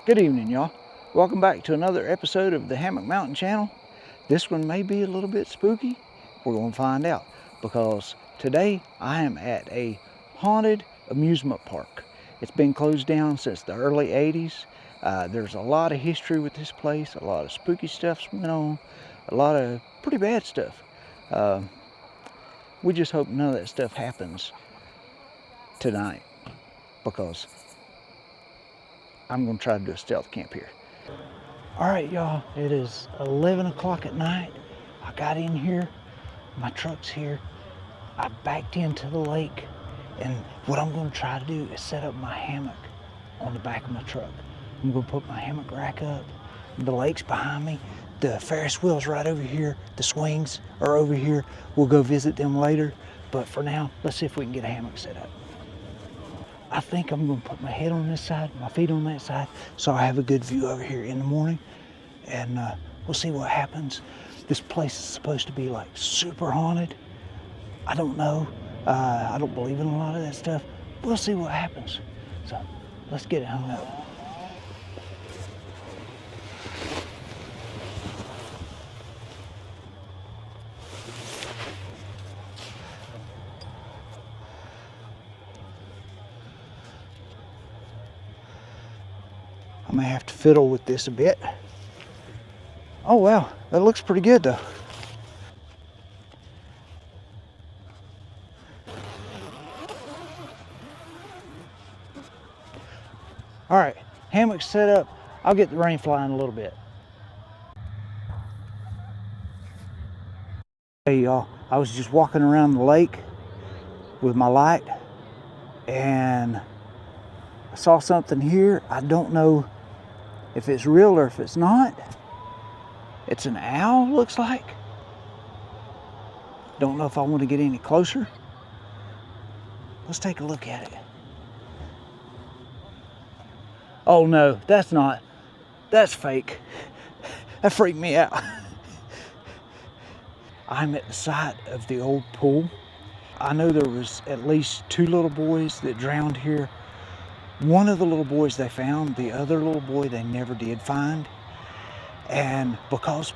Good evening, y'all. Welcome back to another episode of the Hammock Mountain channel. This one may be a little bit spooky. We're going to find out because today I am at a haunted amusement park. It's been closed down since the early 80s. There's a lot of history with this place. A lot of spooky stuff's went on. A lot of pretty bad stuff. We just hope none of that stuff happens tonight because I'm going to try to do a stealth camp here. All right, y'all, it is 11 o'clock at night. I got in here, my truck's here. I backed into the lake, and what I'm going to try to do is set up my hammock on the back of my truck. I'm going to put my hammock rack up. The lake's behind me. The Ferris wheel's right over here. The swings are over here. We'll go visit them later, but for now, let's see if we can get a hammock set up. I think I'm going to put my head on this side, my feet on that side, so I have a good view over here in the morning, and we'll see what happens. This place is supposed to be like super haunted. I don't know. I don't believe in a lot of that stuff. We'll see what happens. So let's get it hung up. I may have to fiddle with this a bit. Oh wow, that looks pretty good though. All right, hammock set up. I'll get the rain flying a little bit. Hey y'all, I was just walking around the lake with my light and I saw something here. I don't know if it's real or if it's not. It's an owl, looks like. Don't know if I want to get any closer. Let's take a look at it. Oh no, that's not. That's fake. That freaked me out. I'm at the site of the old pool. I know there was at least 2 little boys that drowned here. One of the little boys they found, the other little boy they never did find. And because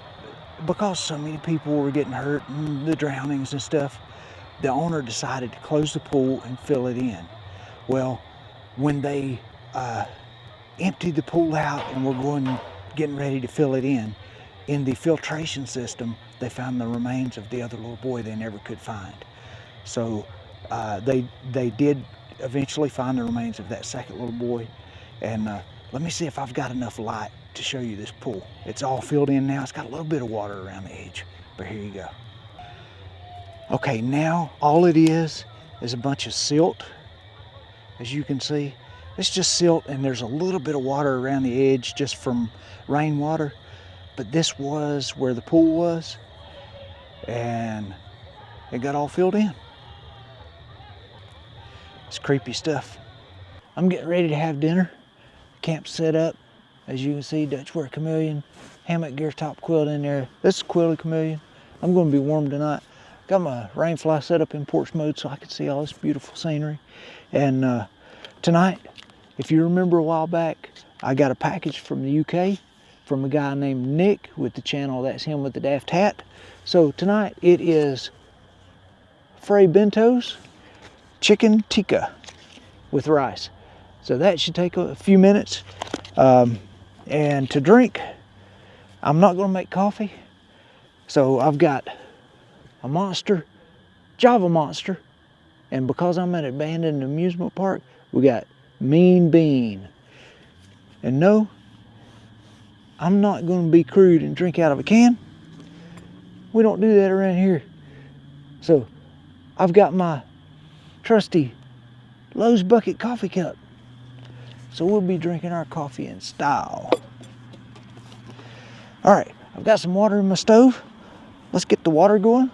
so many people were getting hurt and the drownings and stuff, the owner decided to close the pool and fill it in. Well, when they emptied the pool out and were getting ready to fill it in the filtration system, they found the remains of the other little boy they never could find. So they did eventually find the remains of that second little boy. And let me see if I've got enough light to show you this pool. It's all filled in now. It's got a little bit of water around the edge, but here you go. Okay, now all it is a bunch of silt. As you can see, it's just silt, and there's a little bit of water around the edge just from rainwater. But this was where the pool was, and it got all filled in. It's creepy stuff. I'm getting ready to have dinner. Camp set up. As you can see, Dutchware Chameleon, hammock gear top quilt in there. This is Quilted Chameleon. I'm going to be warm tonight. Got my rain fly set up in porch mode so I can see all this beautiful scenery. And tonight, if you remember a while back, I got a package from the UK from a guy named Nick with the channel That's Him with the Daft Hat. So tonight it is Frey bentos, chicken tikka with rice. So that should take a few minutes. And to drink, I'm not going to make coffee. So I've got a Monster, Java Monster. And because I'm at an abandoned amusement park, we got Mean Bean. And no, I'm not going to be crude and drink out of a can. We don't do that around here. So I've got my trusty Lowe's bucket coffee cup. So we'll be drinking our coffee in style. All right, I've got some water in my stove. Let's get the water going.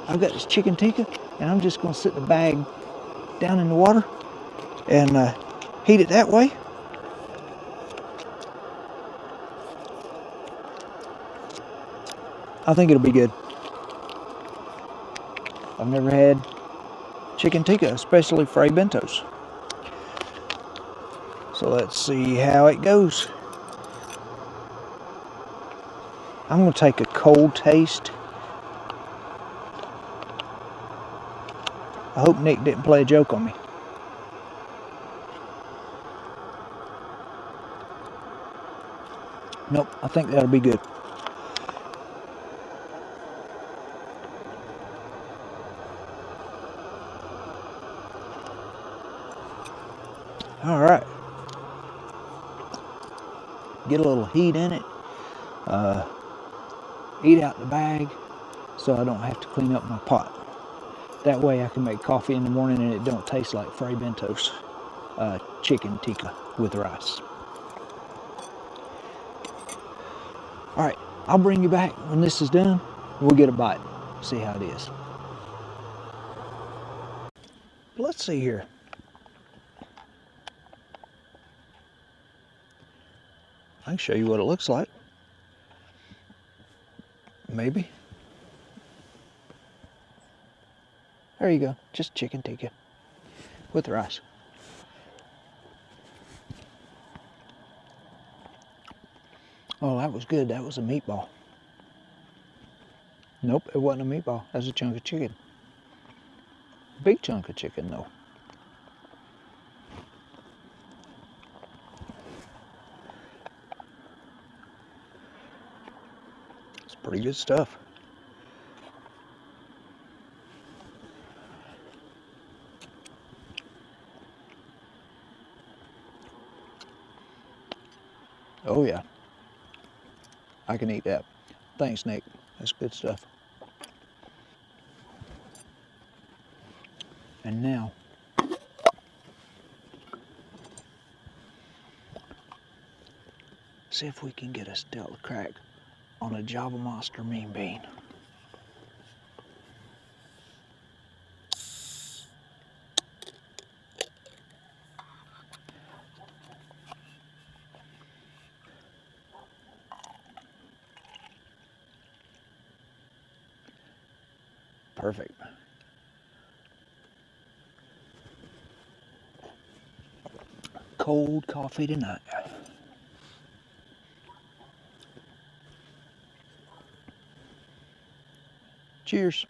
I've got this chicken tikka, and I'm just going to sit the bag down in the water and heat it that way. I think it'll be good. I've never had chicken tikka, especially fray bentos. So let's see how it goes. I'm gonna take a cold taste. I hope Nick didn't play a joke on me. Nope, I think that'll be good. All right. Get a little heat in it. Eat out the bag so I don't have to clean up my pot. That way I can make coffee in the morning and it don't taste like fray bentos. Chicken tikka with rice. All right, I'll bring you back when this is done. We'll get a bite, see how it is. Let's see here. I can show you what it looks like. Maybe. There you go, just chicken tikka with rice. Oh, that was good. That was a meatball. Nope, it wasn't a meatball. That was a chunk of chicken. Big chunk of chicken, though. It's pretty good stuff. Oh, yeah. I can eat that. Thanks, Nick. That's good stuff. And now, see if we can get a stellar crack on a Java Monster mean bean. Perfect. Cold coffee tonight. Cheers.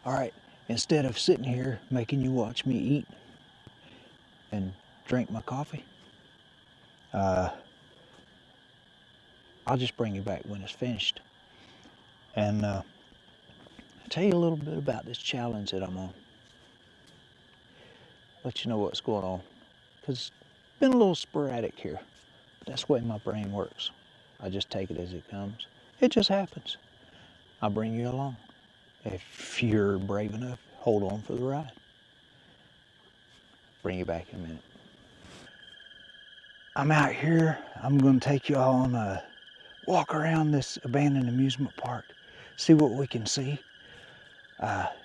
All right, instead of sitting here making you watch me eat and drink my coffee, I'll just bring you back when it's finished and tell you a little bit about this challenge that I'm on. Let you know what's going on, because it's been a little sporadic here. But that's the way my brain works. I just take it as it comes. It just happens. I'll bring you along. If you're brave enough, hold on for the ride. Bring you back in a minute. I'm out here. I'm going to take you all on a walk around this abandoned amusement park, see what we can see.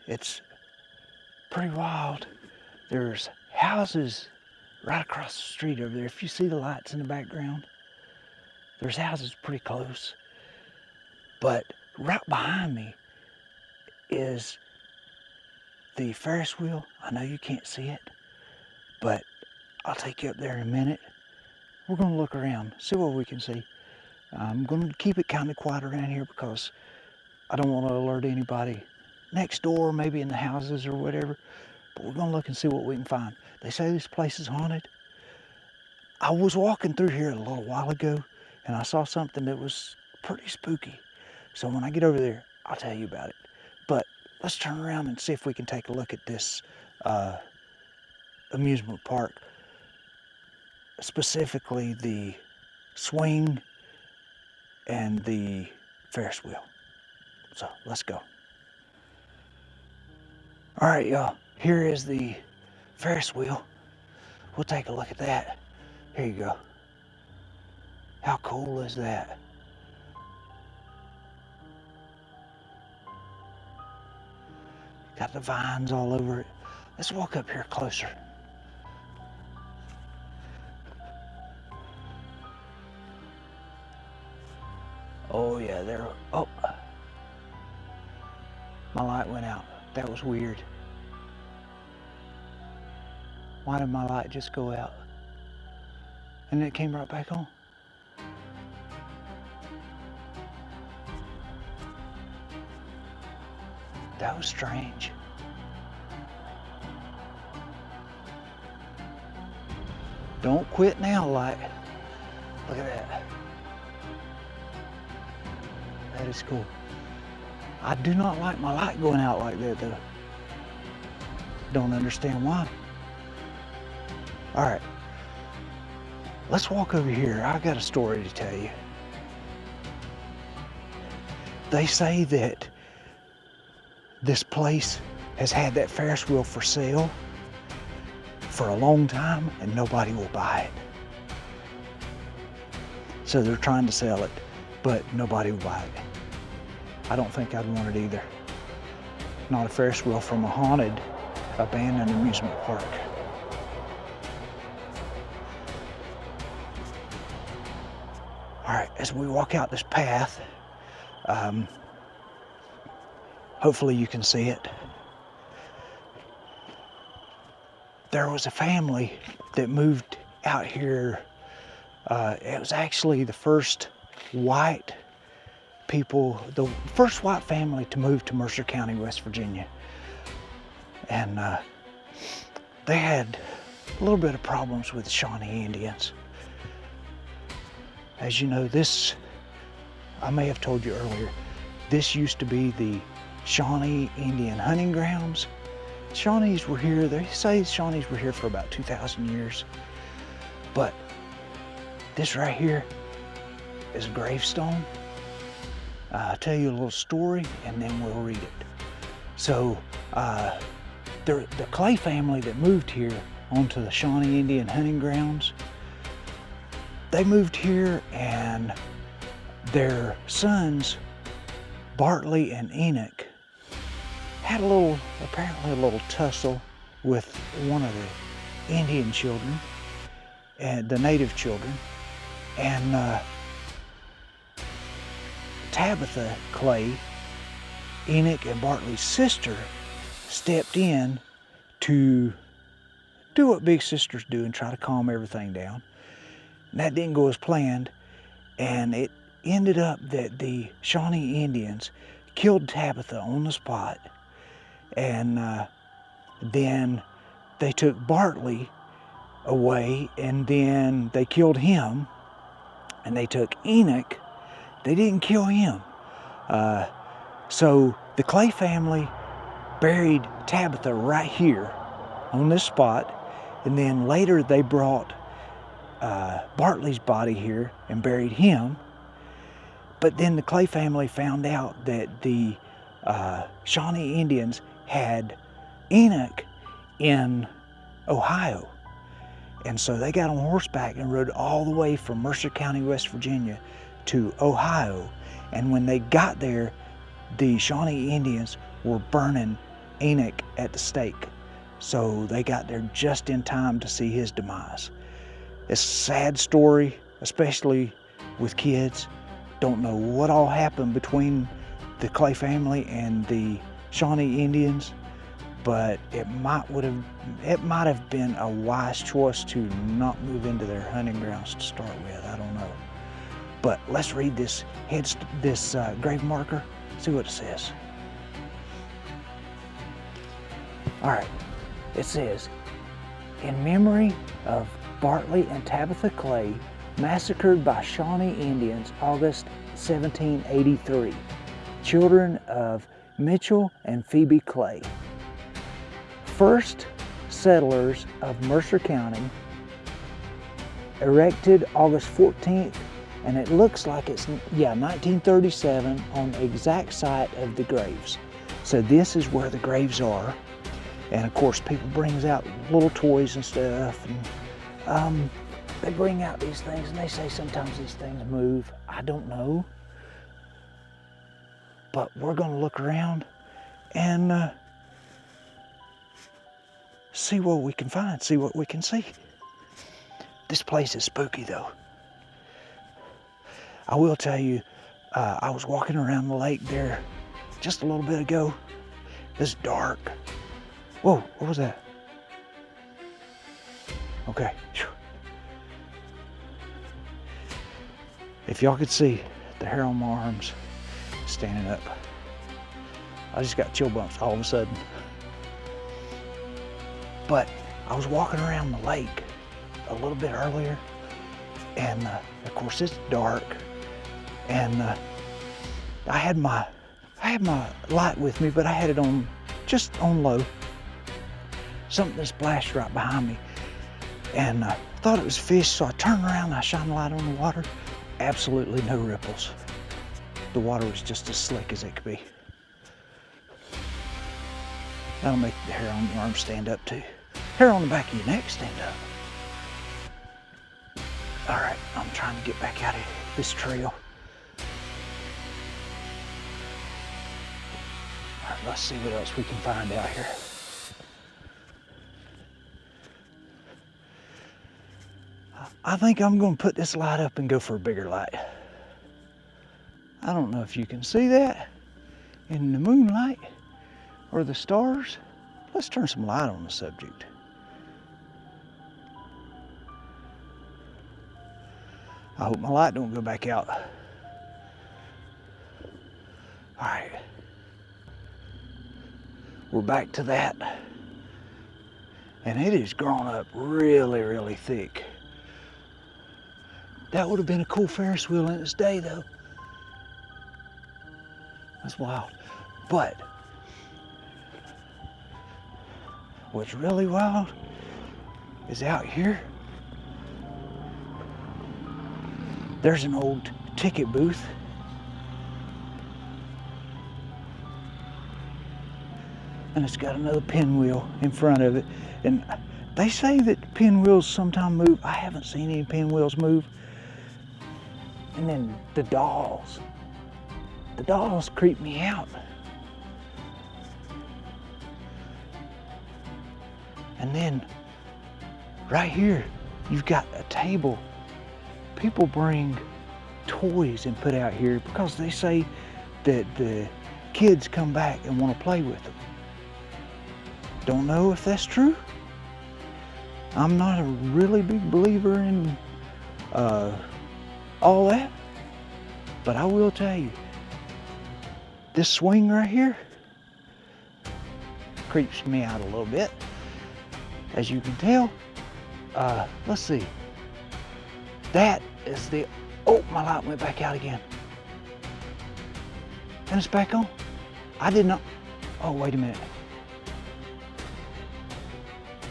It's pretty wild. There's houses right across the street over there. If you see the lights in the background, there's houses pretty close. But right behind me is the Ferris wheel. I know you can't see it, but I'll take you up there in a minute. We're going to look around, see what we can see. I'm going to keep it kind of quiet around here because I don't want to alert anybody next door, maybe in the houses or whatever. But we're going to look and see what we can find. They say this place is haunted. I was walking through here a little while ago and I saw something that was pretty spooky. So when I get over there, I'll tell you about it. But let's turn around and see if we can take a look at this amusement park, specifically the swing and the Ferris wheel. So let's go. All right, y'all, here is the Ferris wheel. We'll take a look at that. Here you go. How cool is that? Got the vines all over it. Let's walk up here closer. Oh yeah, there. Oh, my light went out. That was weird. Why did my light just go out? And then it came right back on. That was strange. Don't quit now, light. Look at that. That is cool. I do not like my light going out like that though. Don't understand why. All right, let's walk over here. I got a story to tell you. They say that this place has had that Ferris wheel for sale for a long time and nobody will buy it. So they're trying to sell it, but nobody will buy it. I don't think I'd want it either. Not a Ferris wheel from a haunted, abandoned amusement park. All right, as we walk out this path, hopefully you can see it. There was a family that moved out here. It was actually the first white people, the first white family to move to Mercer County, West Virginia. And they had a little bit of problems with Shawnee Indians. As you know, this, I may have told you earlier, this used to be the Shawnee Indian hunting grounds. Shawnees were here, they say Shawnees were here for about 2,000 years. But this right here is a gravestone. I'll tell you a little story and then we'll read it. So the Clay family that moved here onto the Shawnee Indian hunting grounds, they moved here and their sons, Bartley and Enoch, had apparently a little tussle with one of the Indian children, and the native children, and Tabitha Clay, Enoch and Bartley's sister, stepped in to do what big sisters do and try to calm everything down. And that didn't go as planned, and it ended up that the Shawnee Indians killed Tabitha on the spot, and then they took Bartley away, and then they killed him, and they took Enoch. They didn't kill him. So the Clay family buried Tabitha right here on this spot, and then later they brought Bartley's body here and buried him. But then the Clay family found out that the Shawnee Indians had Enoch in Ohio. And so they got on horseback and rode all the way from Mercer County, West Virginia to Ohio. And when they got there, the Shawnee Indians were burning Enoch at the stake. So they got there just in time to see his demise. It's a sad story, especially with kids. Don't know what all happened between the Clay family and the Shawnee Indians, but it might have been a wise choice to not move into their hunting grounds to start with. I don't know. But let's read this grave marker, see what it says. All right, it says, in memory of Bartley and Tabitha Clay, massacred by Shawnee Indians, August 1783. Children of Mitchell and Phoebe Clay. First settlers of Mercer County, erected August 14th, and it looks like it's, 1937 on the exact site of the graves. So this is where the graves are. And of course, people brings out little toys and stuff, and they bring out these things, and they say sometimes these things move. I don't know. But we're gonna look around and see what we can find, see what we can see. This place is spooky though. I will tell you, I was walking around the lake there just a little bit ago. It's dark. Whoa, what was that? Okay. If y'all could see the hair on my arms standing up. I just got chill bumps all of a sudden. But I was walking around the lake a little bit earlier, and of course it's dark, and I had my light with me, but I had it on just on low. Something splashed right behind me, and I thought it was fish, so I turned around and I shined the light on the water. Absolutely no ripples. The water was just as slick as it could be. That'll make the hair on your arm stand up too. Hair on the back of your neck stand up. All right, I'm trying to get back out of this trail. All right, let's see what else we can find out here. I think I'm going to put this light up and go for a bigger light. I don't know if you can see that in the moonlight or the stars. Let's turn some light on the subject. I hope my light don't go back out. All right. We're back to that. And it has grown up really, really thick. That would have been a cool Ferris wheel in its day, though. That's wild. But what's really wild is out here, there's an old ticket booth. And it's got another pinwheel in front of it. And they say that pinwheels sometimes move. I haven't seen any pinwheels move. And then the dolls. The dolls creep me out. And then right here, you've got a table. People bring toys and put out here because they say that the kids come back and want to play with them. Don't know if that's true. I'm not a really big believer in all that, but I will tell you, this swing right here creeps me out a little bit. As you can tell, let's see. That is the, oh, my light went back out again. And it's back on. I did not, oh, wait a minute.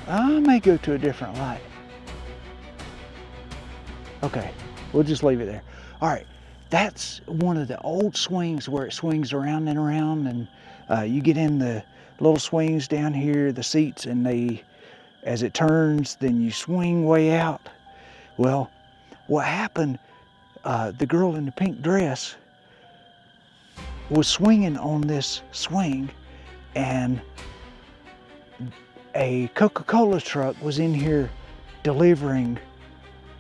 I may go to a different light. Okay, we'll just leave it there. All right, that's one of the old swings where it swings around and around, and you get in the little swings down here, the seats, and as it turns, then you swing way out. Well, what happened, the girl in the pink dress was swinging on this swing, and a Coca-Cola truck was in here delivering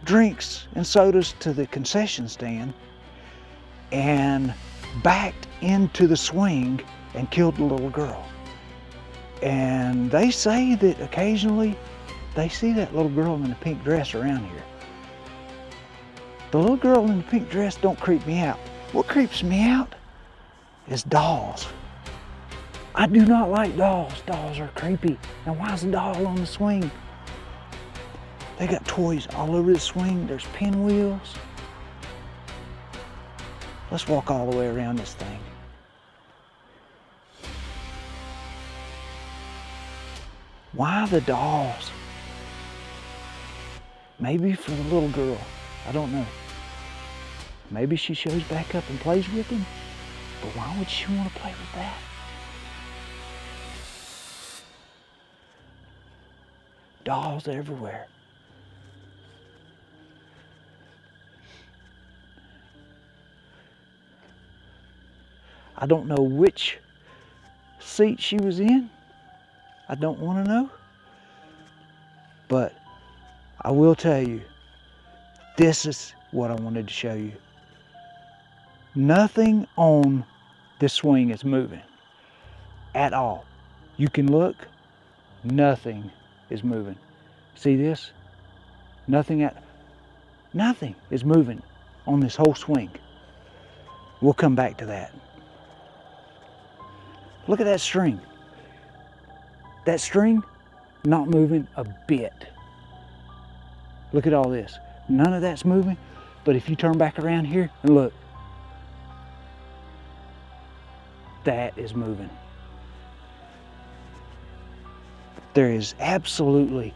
drinks and sodas to the concession stand and backed into the swing and killed the little girl. And they say that occasionally they see that little girl in the pink dress around here. The little girl in the pink dress don't creep me out. What creeps me out is dolls. I do not like dolls. Dolls are creepy. Now why is a doll on the swing? They got toys all over the swing. There's pinwheels. Let's walk all the way around this thing. Why the dolls? Maybe for the little girl. I don't know. Maybe she shows back up and plays with them. But why would she want to play with that? Dolls everywhere. I don't know which seat she was in. I don't want to know. But I will tell you, this is what I wanted to show you. Nothing on this swing is moving at all. You can look, nothing is moving. See this? Nothing is moving on this whole swing. We'll come back to that. Look at that string. That string, not moving a bit. Look at all this. None of that's moving, but if you turn back around here and look, that is moving. There is absolutely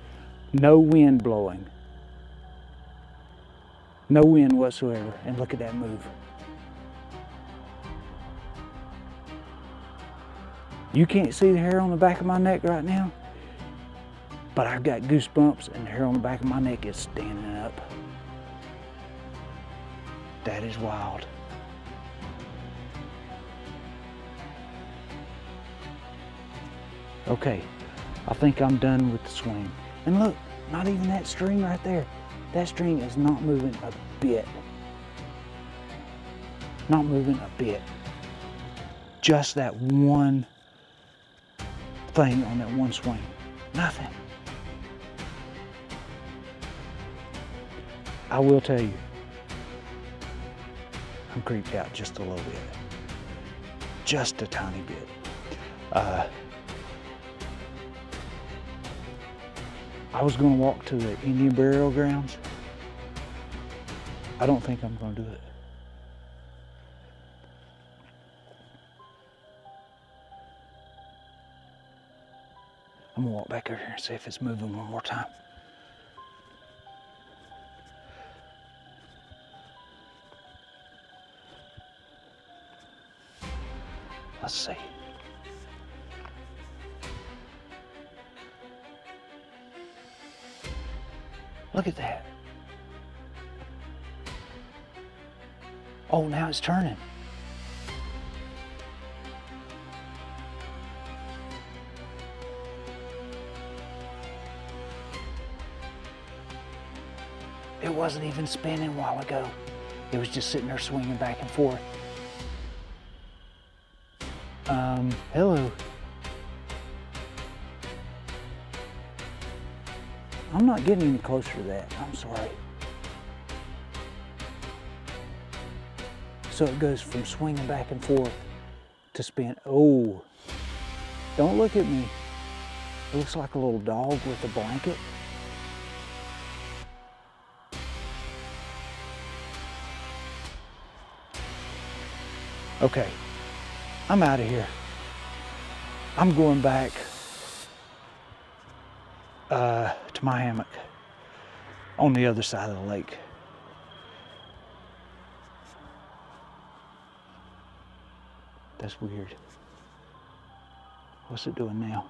no wind blowing. No wind whatsoever, and look at that move. You can't see the hair on the back of my neck right now, but I've got goosebumps and the hair on the back of my neck is standing up. That is wild. Okay, I think I'm done with the swing. And look, not even that string right there. That string is not moving a bit. Not moving a bit. Just that one thing on that one swing. Nothing. I will tell you, I'm creeped out just a little bit. Just a tiny bit. I was going to walk to the Indian burial grounds. I don't think I'm going to do it. I'm going to walk back over here and see if it's moving one more time. Let's see. Look at that. Oh, now it's turning. It wasn't even spinning a while ago. It was just sitting there swinging back and forth. Hello. I'm not getting any closer to that. I'm sorry. So it goes from swinging back and forth to spin. Oh, don't look at me. It looks like a little dog with a blanket. Okay, I'm out of here. I'm going back to my hammock on the other side of the lake. That's weird. What's it doing now?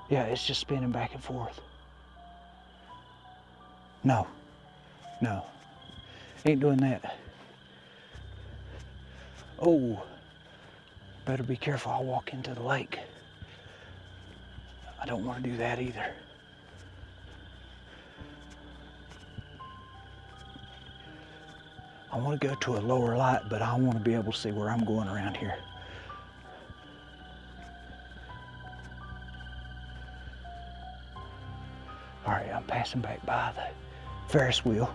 Yeah, it's just spinning back and forth. No, ain't doing that. Oh, better be careful, I'll walk into the lake. I don't want to do that either. I want to go to a lower light, but I want to be able to see where I'm going around here. All right, I'm passing back by the Ferris wheel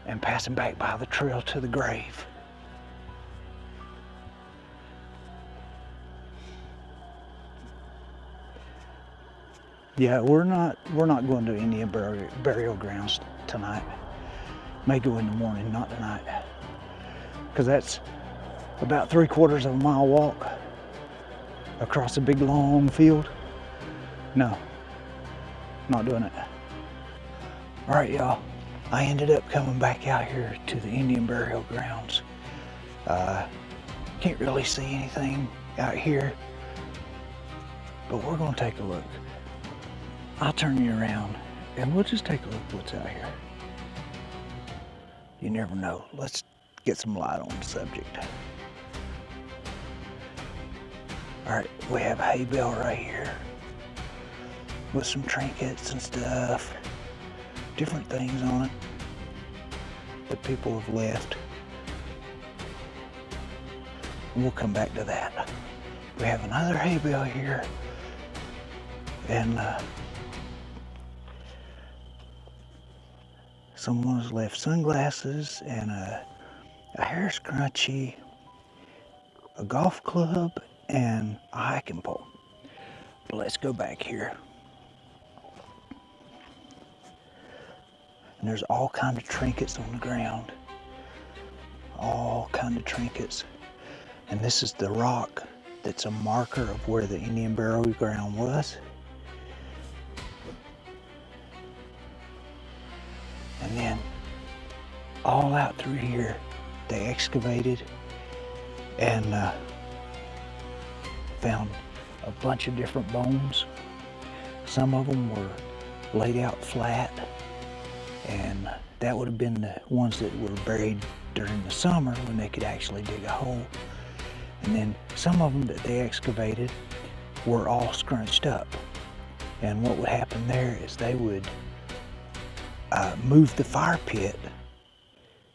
and passing back by the trail to the grave. Yeah, we're not going to Indian burial grounds tonight. May go in the morning, not tonight. Because that's about 3/4 of a mile walk across a big long field. No, not doing it. All right, y'all. I ended up coming back out here to the Indian burial grounds. Can't really see anything out here, but we're gonna take a look. I'll turn you around and we'll just take a look what's out here. You never know. Let's get some light on the subject. All right, we have a hay bale right here with some trinkets and stuff, different things on it. that people have left. And we'll come back to that. We have another hay bale here, and someone has left sunglasses and a hair scrunchie, a golf club, and a hiking pole. But let's go back here. And there's all kinds of trinkets on the ground. All kinds of trinkets. And this is the rock that's a marker of where the Indian burial ground was. And then all out through here, they excavated and found a bunch of different bones. Some of them were laid out flat, and that would have been the ones that were buried during the summer when they could actually dig a hole. And then some of them that they excavated were all scrunched up. And what would happen there is they would move the fire pit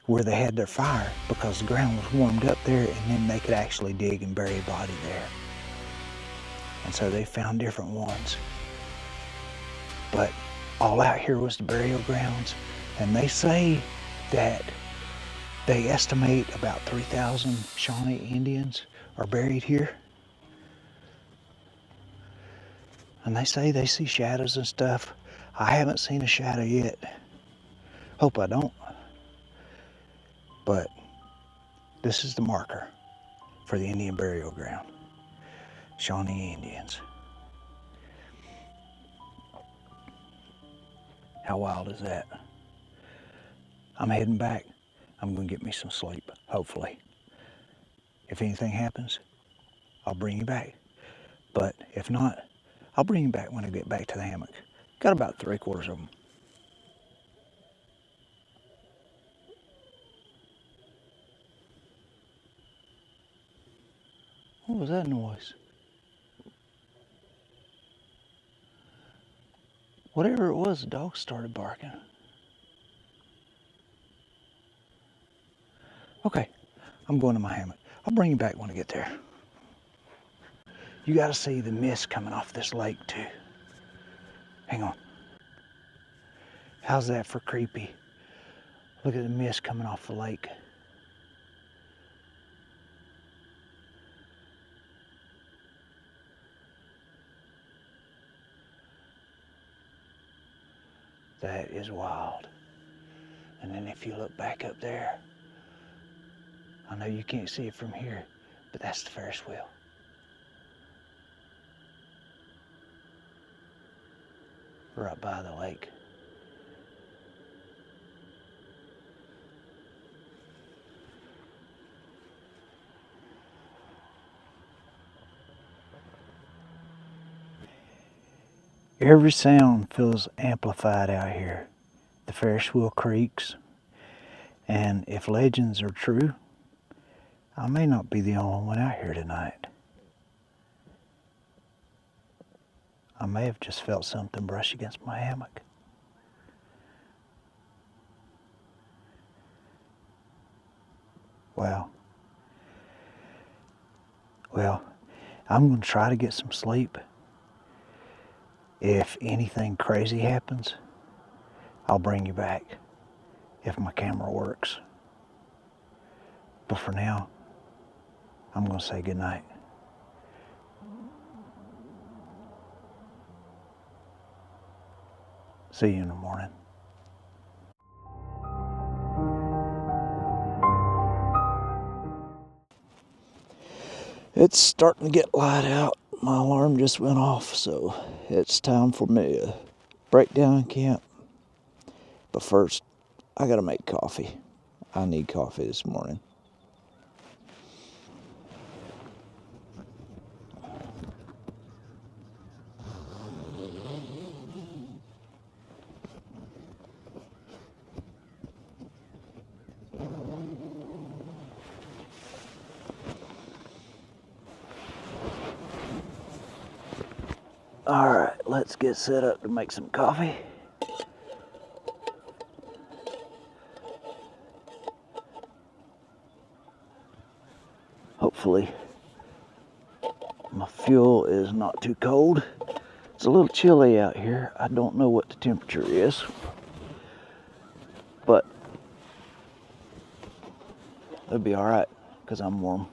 where they had their fire, because the ground was warmed up there, and then they could actually dig and bury a body there. And so they found different ones. But all out here was the burial grounds, and they say that they estimate about 3,000 Shawnee Indians are buried here. And they say they see shadows and stuff. I haven't seen a shadow yet. Hope I don't. But this is the marker for the Indian burial ground. Shawnee Indians. How wild is that? I'm heading back. I'm gonna get me some sleep, hopefully. If anything happens, I'll bring you back. But if not, I'll bring you back when I get back to the hammock. Got about 3/4 of them. What was that noise? Whatever it was, the dog started barking. Okay, I'm going to my hammock. I'll bring you back when I get there. You gotta see the mist coming off this lake too. Hang on. How's that for creepy? Look at the mist coming off the lake. That is wild. And then if you look back up there, I know you can't see it from here, but that's the Ferris wheel. Right by the lake. Every sound feels amplified out here. The Ferris wheel creaks, and if legends are true, I may not be the only one out here tonight. I may have just felt something brush against my hammock. Wow. Well, I'm going to try to get some sleep. If anything crazy happens, I'll bring you back if my camera works. But for now, I'm going to say goodnight. See you in the morning. It's starting to get light out. My alarm just went off, so it's time for me to break down camp. But first, I gotta make coffee. I need coffee this morning. All right, let's get set up to make some coffee. hopefully my fuel is not too cold. It's a little chilly out here. I don't know what the temperature is, but it'll be all right because I'm warm.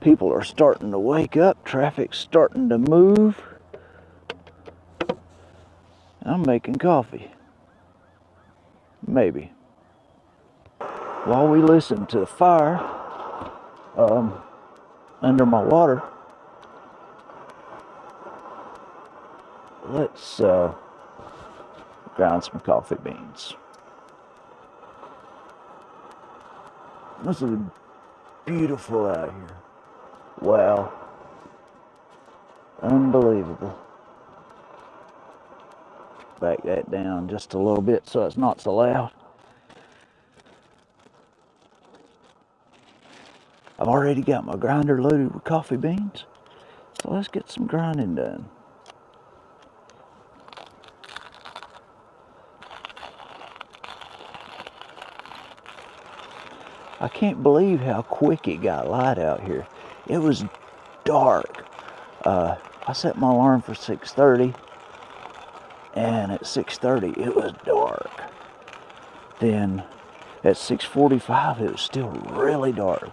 People are starting to wake up. Traffic's starting to move. I'm making coffee. Maybe. While we listen to the fire under my water, let's grind some coffee beans. This is beautiful out here. Wow. Unbelievable. Back that down just a little bit so it's not so loud. I've already got my grinder loaded with coffee beans, so let's get some grinding done. I can't believe how quick it got light out here. It was dark. I set my alarm for 6:30, and at 6:30 it was dark. Then at 6:45 it was still really dark.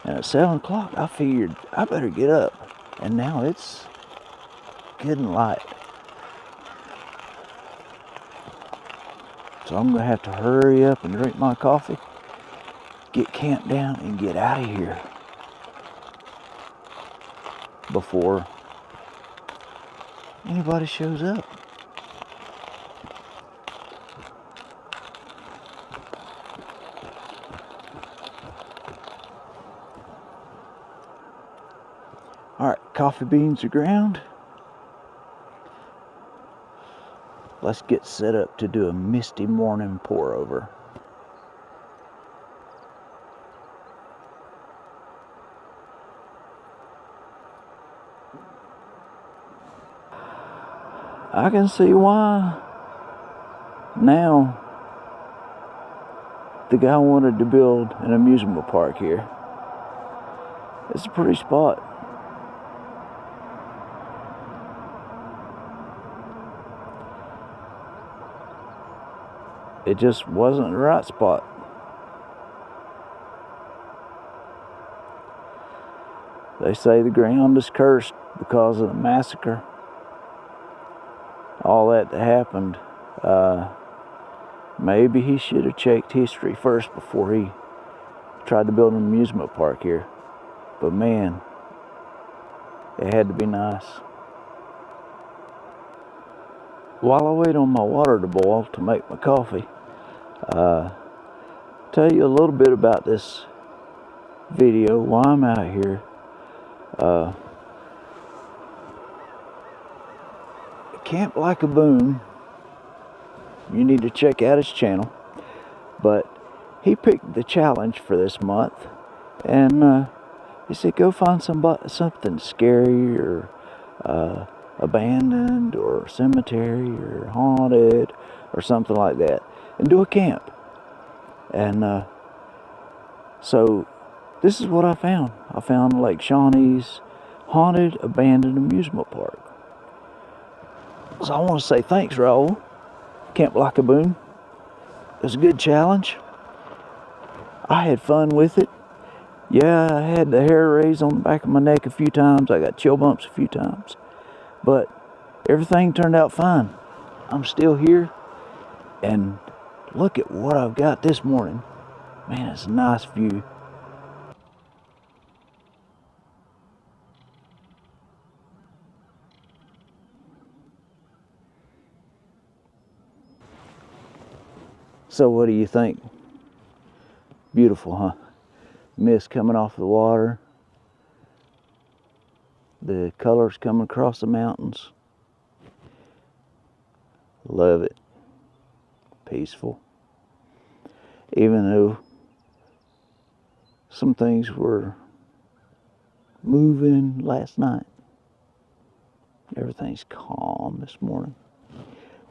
And at 7 o'clock I figured I better get up. And now it's getting light. So I'm gonna have to hurry up and drink my coffee, get camped down, and get out of here before anybody shows up. All right, coffee beans are ground. Let's get set up to do a misty morning pour over. I can see why now the guy wanted to build an amusement park here. It's a pretty spot. It just wasn't the right spot. They say the ground is cursed because of the massacre. All that happened. Maybe he should have checked history first before he tried to build an amusement park here. But man, it had to be nice. While I wait on my water to boil to make my coffee, tell you a little bit about this video while I'm out here. Camp Like a Boom, you need to check out his channel, but he picked the challenge for this month, and he said go find something scary or abandoned or cemetery or haunted or something like that, and do a camp. And so this is what I found. I found Lake Shawnee's haunted abandoned amusement park. So I want to say thanks, Raul. Camp Like a Boom. It was a good challenge. I had fun with it. Yeah, I had the hair raised on the back of my neck a few times. I got chill bumps a few times. But everything turned out fine. I'm still here. And look at what I've got this morning. Man, it's a nice view. So what do you think? Beautiful, huh? Mist coming off the water. The colors coming across the mountains. Love it. Peaceful. Even though some things were moving last night. Everything's calm this morning,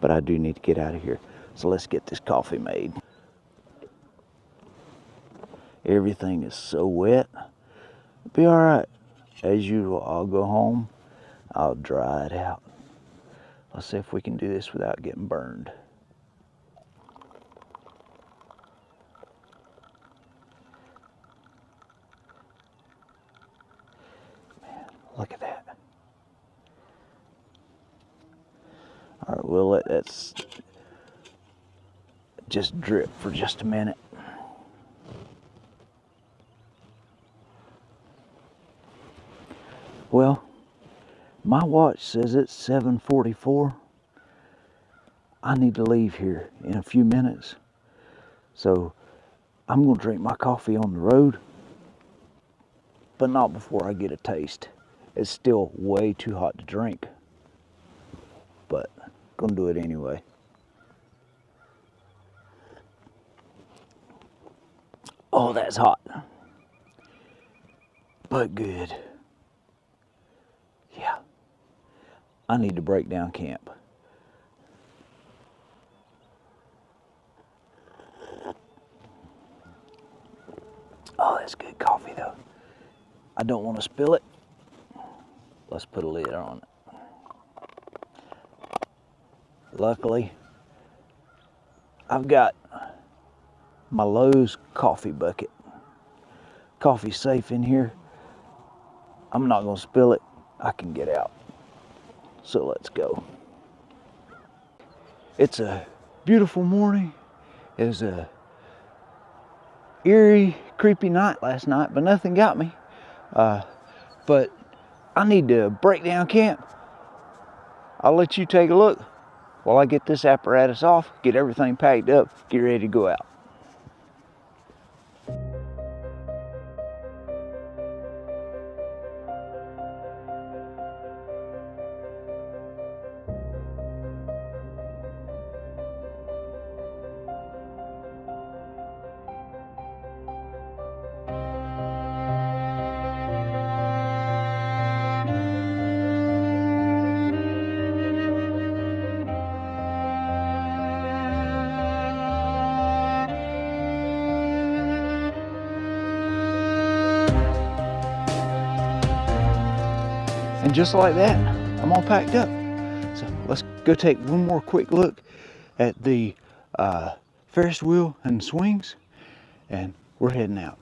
but I do need to get out of here. So let's get this coffee made. Everything is so wet. It'll be all right. As usual, I'll go home. I'll dry it out. Let's see if we can do this without getting burned. Man, look at that. All right, we'll let that just drip for just a minute. Well, my watch says it's 7:44. I need to leave here in a few minutes. So I'm gonna drink my coffee on the road, but not before I get a taste. It's still way too hot to drink, but I'm gonna do it anyway. Oh, that's hot, but good. Yeah, I need to break down camp. Oh, that's good coffee though. I don't want to spill it. Let's put a lid on it. Luckily, I've got my Lowe's coffee bucket. Coffee's safe in here. I'm not gonna spill it. I can get out. So let's go. It's a beautiful morning. It was a eerie, creepy night last night, but nothing got me. But I need to break down camp. I'll let you take a look while I get this apparatus off, get everything packed up, get ready to go out. And just like that, I'm all packed up. So let's go take one more quick look at the Ferris wheel and swings, and we're heading out.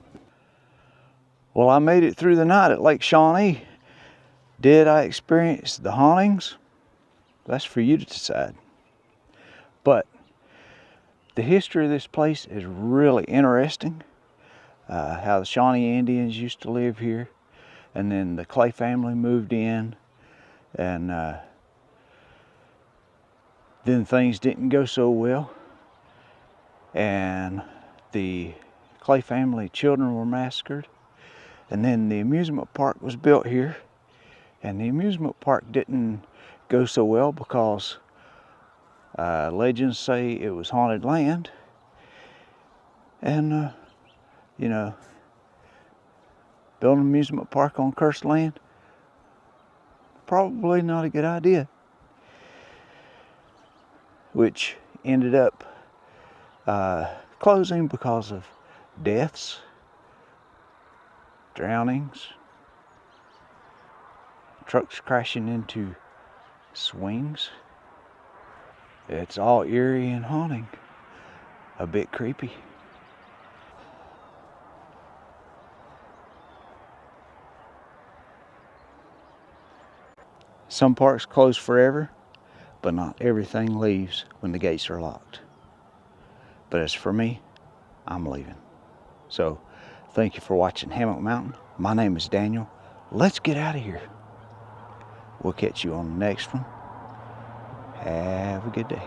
Well, I made it through the night at Lake Shawnee. Did I experience the hauntings? That's for you to decide. But the history of this place is really interesting. How the Shawnee Indians used to live here, and then the Clay family moved in, and then things didn't go so well, and the Clay family children were massacred, and then the amusement park was built here, and the amusement park didn't go so well because legends say it was haunted land, and you know, building an amusement park on cursed land, probably not a good idea. Which ended up closing because of deaths, drownings, trucks crashing into swings. It's all eerie and haunting, a bit creepy. Some parks close forever, but not everything leaves when the gates are locked. But as for me, I'm leaving. So thank you for watching Hammock Mountain. My name is Daniel. Let's get out of here. We'll catch you on the next one. Have a good day.